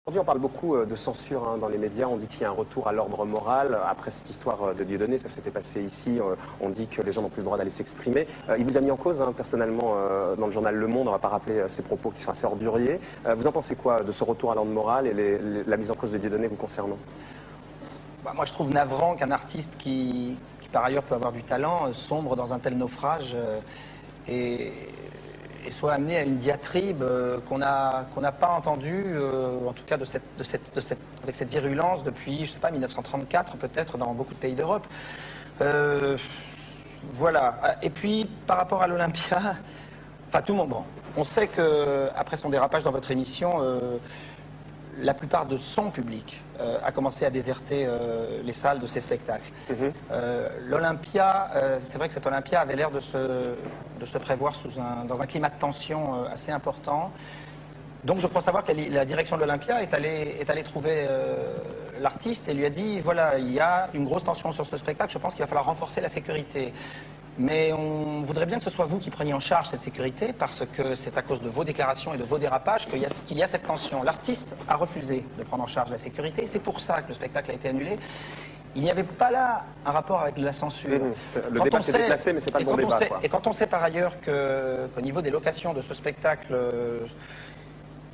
Aujourd'hui, on parle beaucoup de censure dans les médias. On dit qu'il y a un retour à l'ordre moral. Après cette histoire de Dieudonné, ça s'était passé ici. On dit que les gens n'ont plus le droit d'aller s'exprimer. Il vous a mis en cause, personnellement, dans le journal Le Monde. On ne va pas rappeler ses propos qui sont assez orduriers. Vous en pensez quoi de ce retour à l'ordre moral et la mise en cause de Dieudonné vous concernant? Moi, je trouve navrant qu'un artiste qui, par ailleurs, peut avoir du talent, sombre dans un tel naufrage et soit amené à une diatribe qu'on n'a pas entendue, en tout cas avec cette virulence depuis, je sais pas, 1934 peut-être, dans beaucoup de pays d'Europe. Voilà. Et puis, par rapport à l'Olympia, enfin tout le monde, bon, on sait qu'après son dérapage dans votre émission, la plupart de son public a commencé à déserter les salles de ses spectacles. L'Olympia, c'est vrai que cet Olympia avait l'air de se prévoir dans un climat de tension assez important. Donc je crois savoir que la direction de l'Olympia est allée trouver l'artiste et lui a dit, voilà, il y a une grosse tension sur ce spectacle, je pense qu'il va falloir renforcer la sécurité. Mais on voudrait bien que ce soit vous qui preniez en charge cette sécurité, parce que c'est à cause de vos déclarations et de vos dérapages qu'il y a cette tension. L'artiste a refusé de prendre en charge la sécurité, c'est pour ça que le spectacle a été annulé. Il n'y avait pas là un rapport avec la censure. Le débat s'est déplacé, mais c'est pas le bon débat. Et quand on sait par ailleurs qu'au niveau des locations de ce spectacle,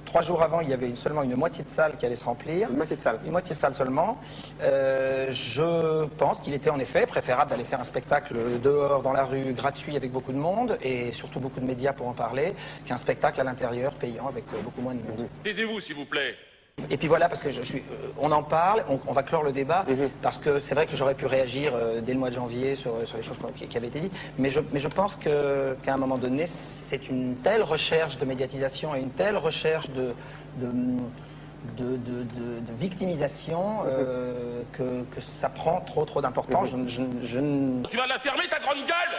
3 jours avant, il y avait seulement une moitié de salle qui allait se remplir. Une moitié de salle. Une moitié de salle seulement. Je pense qu'il était en effet préférable d'aller faire un spectacle dehors, dans la rue, gratuit, avec beaucoup de monde, et surtout beaucoup de médias pour en parler, qu'un spectacle à l'intérieur, payant, avec beaucoup moins de monde. Taisez-vous, s'il vous plaît. Et puis voilà, parce que on en parle, on va clore le débat, parce que c'est vrai que j'aurais pu réagir dès le mois de janvier sur les choses qui avaient été dites, mais je pense qu'à un moment donné, c'est une telle recherche de médiatisation et une telle recherche de victimisation que ça prend trop d'importance. Tu vas la fermer, ta grande gueule!